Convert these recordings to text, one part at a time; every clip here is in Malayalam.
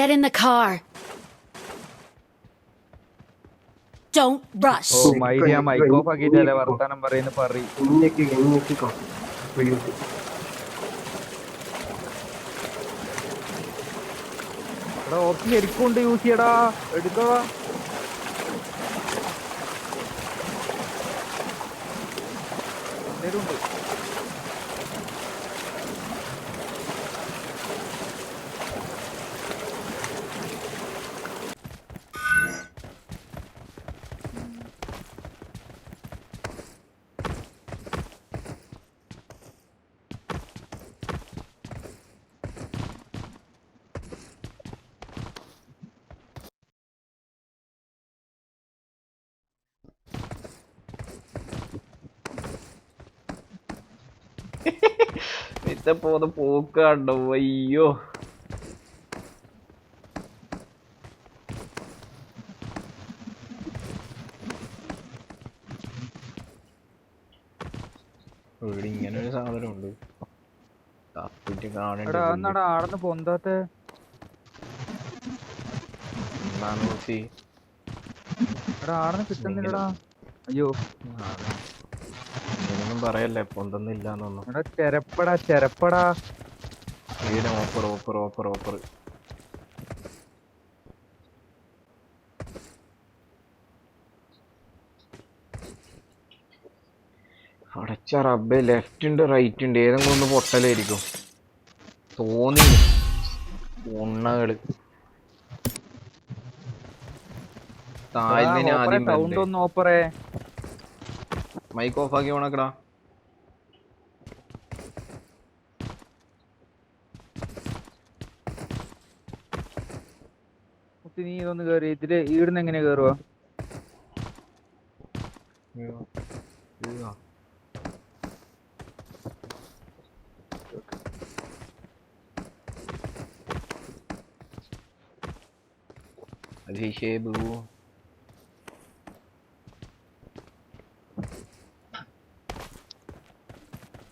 Get in the car. Don't rush. ഓ മൈരിയ മൈക്ക് ഓഫ് ആക്കിയിട്ടല്ലേ വർത്താനം പറയുന്ന പറയും. എടാ ഓപ്ഷൻ ശരിക്കൊണ്ട് യൂസ് ചെയ്യടാ, എടുക്കടാ. എന്തേലും ഉണ്ട്. പോന്ന പോക്കാണ്ടോ അയ്യോ. ഇവിടെ ഇങ്ങനെ ഒരു സാധനം ഉണ്ട്. എന്നാടാ ആടന്ന് പൊന്താത്തെ എടാ, ആടന്ന് കിട്ടുന്നില്ലടാ. അയ്യോ ഇതൊന്നും പറയല്ലേ പൊന്തൊന്നില്ലാന്നൊന്നും. എടാ ചെരപ്പടാ ചെരപ്പടാ. ഓപ്പർ ഓപ്പർ ഓപ്പർ ഓപ്പർ. അടച്ച റബ്ബേ, ലെഫ്റ്റ് ഉണ്ട് റൈറ്റ് ഉണ്ട്, ഏതെങ്കിലും ഒന്ന് പൊട്ടലായിരിക്കും തോന്നി. ഉണ്ണകള് താഴ്ന്നതിന് ആദ്യം സൗണ്ട് ഒന്ന് ഓപ്പറേ. മൈക്ക് ഓഫ് ആക്കി ഓണക്കടാ. നീ ഇതൊന്ന് കേറി ഇതില് ഈടുന്ന് എങ്ങനെ കേറുവാ?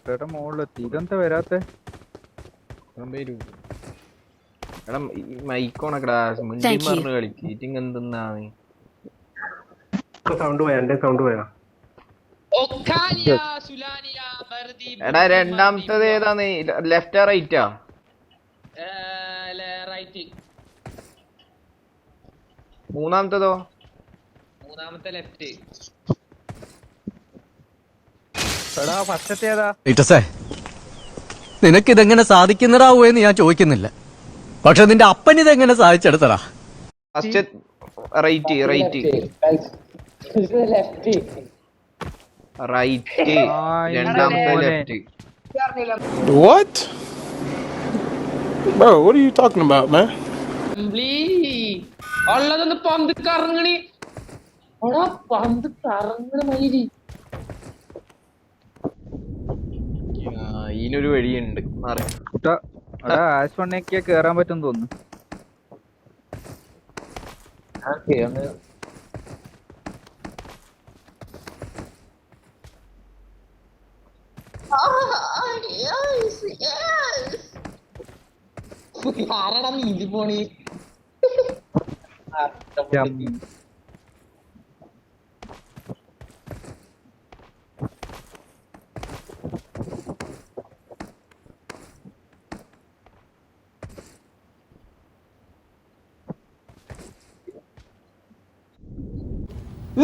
ചേട്ടാ മോളിലെത്തി. ഇതെന്താ വരാത്തെ? എടാ മൈക്കോണക്കടാ, മുൻപ് പറഞ്ഞു കളിക്ക് എന്തെന്നാണ്. എടാ രണ്ടാമത്തത് ഏതാന്ന്, ലെഫ്റ്റാ റൈറ്റാ? മൂന്നാമത്തതോ? മൂന്നാമത്തെ ലെഫ്റ്റ്. എടാ ഫസ്റ്റത്തെ ഏതാ? നിനക്കിതെങ്ങനെ സാധിക്കുന്നതാവോ എന്ന് ഞാൻ ചോദിക്കുന്നില്ല, പക്ഷെ നിന്റെ അപ്പൻ ഇതെങ്ങനെ സാധിച്ചെടുത്തടാ? ഫസ്റ്റ് റൈറ്റ് റൈറ്റ് റൈറ്റ്, രണ്ടാമത്തെ left. What? Bro, what are you talking about, man? ഉള്ളതൊന്ന് പന്ത് കറങ്ങണി. ഓടാ പന്ത് കറങ്ങണ മയിരി. ഇതിനൊരു വഴിയുണ്ട്. ആഷ് വണ്ണേക്കാ കേറാൻ പറ്റും തോന്നുന്നു. ആരാടാ നീന്തി പോണി?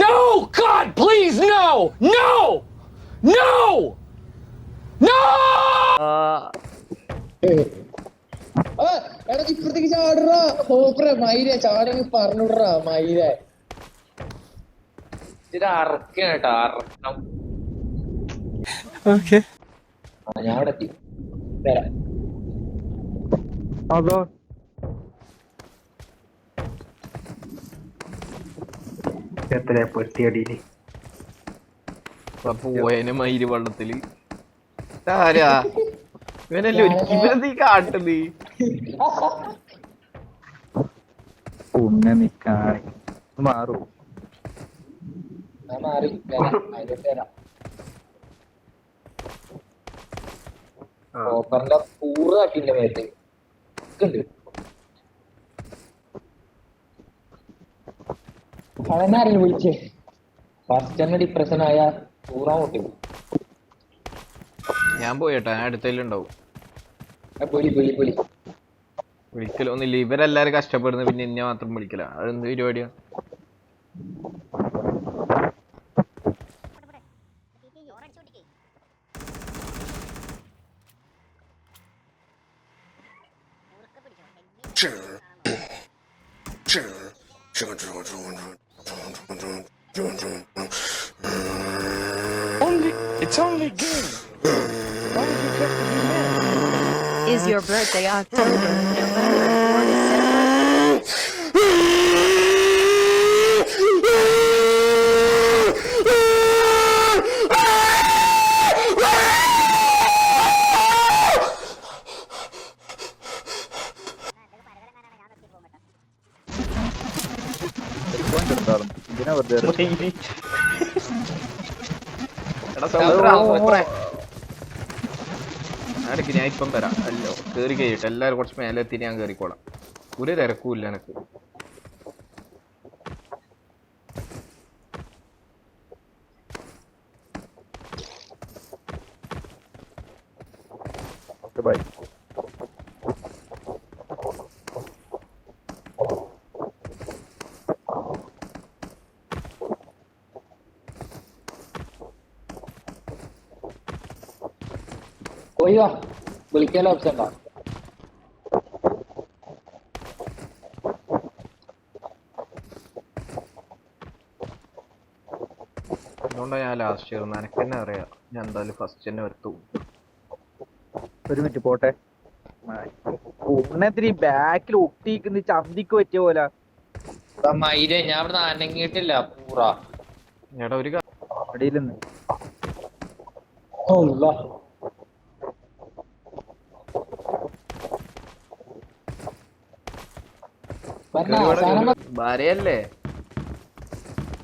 No! God, please, no! No! No! No! എടാ ഇപ്പഴത്തേക്ക് ചാടുറാ. ഓപ്പറ മയിര ചാടങ്ങ് പറഞ്ഞുവിടറാ മയിര. ഇത് അറക്കണം കേട്ടോ, അറക്കണം. ഞാൻ അവിടെ എത്തി. അതോ എത്ര പെട്ടിയടിയില് പോയനെ മയില് വെള്ളത്തില്. ആരാ ഇവനല്ലേ ഒരിക്കലും കാട്ടത്? മാറൂ. ഞാൻ മാറി വരാം. ഓപ്പറിന്റെ പൂറ് കാട്ടിന്റെ മേത്ത് ഉണ്ട്. അവനാരും വിളിച്ചേ ഫസ്റ്റ് തന്നെ ഡിപ്രഷൻ ആയ പൂറാൻ പൊട്ടി ഞാൻ പോയിട്ടാ, ഞാൻ അടുത്തതിലുണ്ടാവും. പൊലി പൊലി പൊലി വിളിക്കലൊന്നുമില്ല, ഇവരെല്ലാരും കഷ്ടപ്പെടുന്നു, പിന്നെ എന്നെ മാത്രം വിളിക്കല. അതെന്ത് പരിപാടിയാ? It's only a game. Why do you have to be mad? Is your birthday October, November, or December? ഇതിനാ വെറുതെ എടാ സൗന്ദര്യ, ഞാൻ ഇപ്പം വരാം. അല്ലോ കേറി കഴിയട്ടെ, എല്ലാരും കുറച്ച് മേലെ എത്തിയിട്ട് ഞാൻ കേറിക്കോളാം. ഒരു തിരക്കുമില്ല എനക്ക്. ബൈ. പോയി വാ വിളിക്കാലോ ഓപ്ഷൻ ഉണ്ടോ? അതുകൊണ്ടാ ഞാൻ ലാസ്റ്റ് ചേർന്ന്. എനക്ക് തന്നെ അറിയാം ഞാൻ എന്തായാലും ഫസ്റ്റ് തന്നെ വരത്തു. ഒരു മിനിറ്റ് പോട്ടെ. ഉണ്ണത്തിരി ബാക്കിൽ ഒട്ടിക്കുന്ന ചന്തിക്ക് പറ്റിയ പോലെ മൈരെ ഞാൻ ഇവിടെ അനങ്ങിയിട്ടില്ല പൂറ എടാ ഒരു അടിയിൽ നിന്ന് ഭാര്യയല്ലേ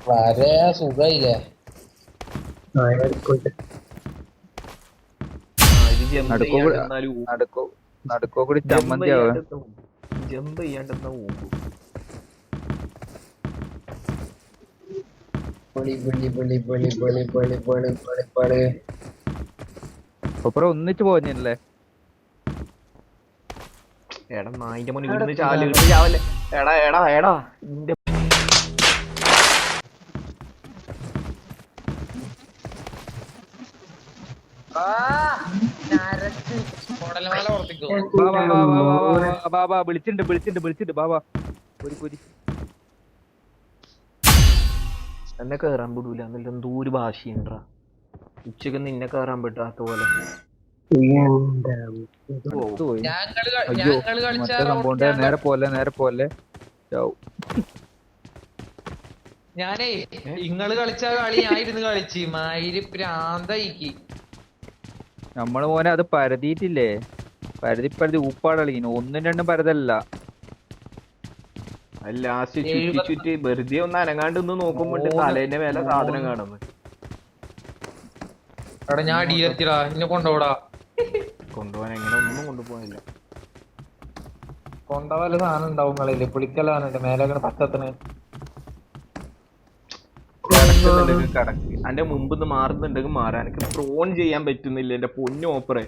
വരെ സുഖയില്ലേ? നടുക്കോ കൂടി ചമ്മന്തി ആവുക. ജമ്പ് ചെയ്യാണ്ടെന്ന ഊമ്പു. അപ്പുറം ഒന്നിച്ച് പോഞ്ഞല്ലേ? എടാ നായിന്റെ മുന്നിൽ ഇരുന്ന് ചാല് ചാവല്ലേ? എടാ എടാ എടാ നിന്റെ വിളിച്ചിട്ടുണ്ട് ബാബാ. എന്നെ കേറാൻ വിടൂല. എന്നിട്ട് എന്തോ ഒരു ഭാഷയുണ്ടാ. ഉച്ചക്ക് നിന്നെ കേറാൻ പറ്റാത്ത പോലെ. സംഭവം നേരെ പോലെ ഞാനേ ഇങ്ങള് കളിച്ച കളി ഞാൻ ഇരുന്ന് കളിച്ച് മായിര് പ്രാന്തയിക്ക്. നമ്മള് മോനെ അത് പരതിയിട്ടില്ലേ? പരതി ഊപ്പാട് കളിക്കുന്നു. ഒന്നും രണ്ടും പരതല്ല. ലാസ്റ്റ് ചുറ്റി വെറുതെ ഒന്ന് അനങ്ങാണ്ട് ഒന്ന് നോക്കുമ്പോ തലേന്റെ മേലെ സാധനം കാണുന്നു. എടാ ഞാൻ അടിയെത്തിടാ, എന്നെ കൊണ്ടുപോടാ. കൊണ്ടുപോകാൻ എങ്ങനെ ഒന്നും കൊണ്ടുപോകാനില്ല. കൊണ്ടുപോകാൻ സാധനം ഉണ്ടാവും കളിയില്. പുളിക്കലാണ് മേലെ പത്തത്തിന് കടക്ക്. എന്റെ മുമ്പ് മാറുന്നുണ്ടെങ്കിൽ മാറാൻ എനിക്ക് ട്രോൺ ചെയ്യാൻ പറ്റുന്നില്ല. എന്റെ പൊന്നു ഓപ്പറേ,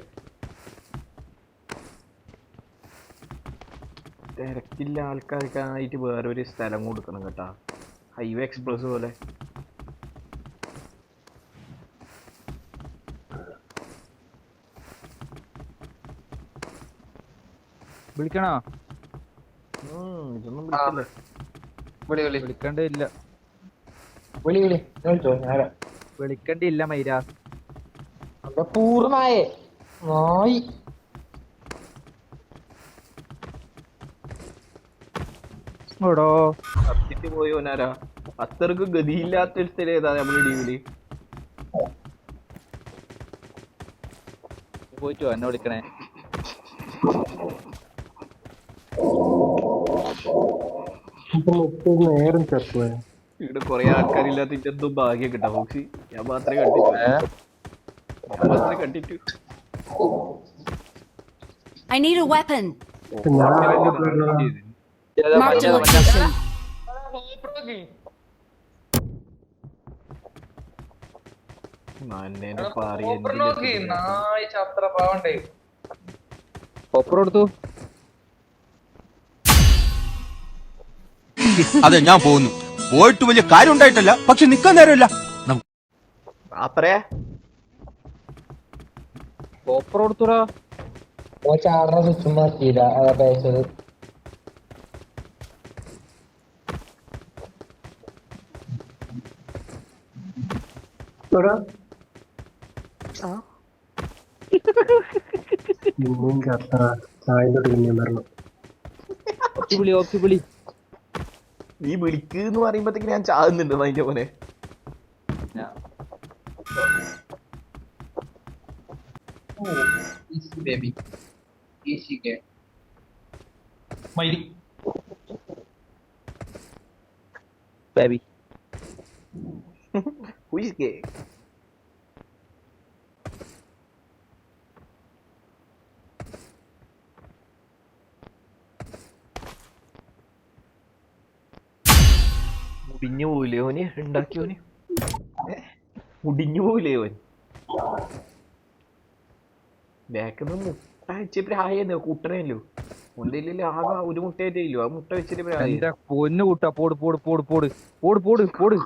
തിരക്കില്ല ആൾക്കാർക്കായിട്ട് വേറൊരു സ്ഥലം കൊടുക്കണം കേട്ടാ. ഹൈവേ എക്സ്പ്രസ് പോലെ. വിളിക്കണോ? ഇതൊന്നും വിളിക്കല്ലേ. വിളിക്കണ്ടില്ല. വിളിക്കണ്ടില്ല മൈര. പൂർണ്ണായേ നായി അത്തിട്ട് പോയോനാരാ. അത്രക്ക് ഗതിയില്ലാത്ത സ്ഥലം ഏതാ നമ്മുടെ ടീമില്? പോയിട്ടോ എന്നെ വിളിക്കണേ. ഇവിടെ കൊറേ ആൾക്കാരില്ലാത്ത എന്തോ ഭാഗ്യം കിട്ടാ ഫോക്സി. ഞാൻ മാത്രമേ കണ്ടിട്ടു. I need a weapon. Marked a location. മന്നേനെ ഓപ്പർ നോക്കി നായി ചത്ര പാവണ്ടേ. ഓപ്പർ കൊടുത്തു. അതെ ഞാൻ പോകുന്നു. പോയിട്ട് വലിയ കാര്യം ഉണ്ടായിട്ടല്ല, പക്ഷെ നിക്കാൻ നേരമില്ല. അത്രേ ഓപ്പർ കൊടുത്തുടാ. ഓ ചാടണ സ്വിച്ചും മാറ്റിയില്ല അതാ പേശത്. ഓക്കി വിളി. നീ വിളിക്കുന്നു പറയുമ്പോഴത്തേക്ക് ഞാൻ ചാകുന്നുണ്ട് അതിന്റെ പോലെ. Easy baby. Easy game. മയിരി. ബേബി. ഉയ്യേ. മുടിഞ്ഞു പോവില്ലേ ഓന് ഉണ്ടാക്കിയോന്? മുടിഞ്ഞു പോവില്ലേ ഓൻ? ബാക്കിന്ന് മുട്ട വെച്ച് പ്രായെന്ന് കൂട്ടണല്ലോ. മുണ്ടയില്ലല്ലോ ആകെ ഒരു മുട്ടയായിട്ടേ ഇല്ലോ. ആ മുട്ട വെച്ചിട്ട് പ്രായം. എന്റെ പൊന്നു കൂട്ടാ. പോട് പോട് പോട് പോട് പോട് പോട് പോട്.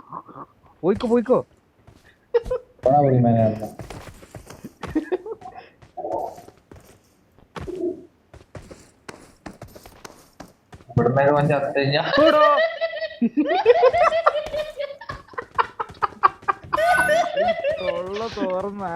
പോയിക്കോ പോയിക്കോ. ഇവിടുന്ന് ഒരു ചത്ത് കഴിഞ്ഞാ തൊള്ള തോർന്ന്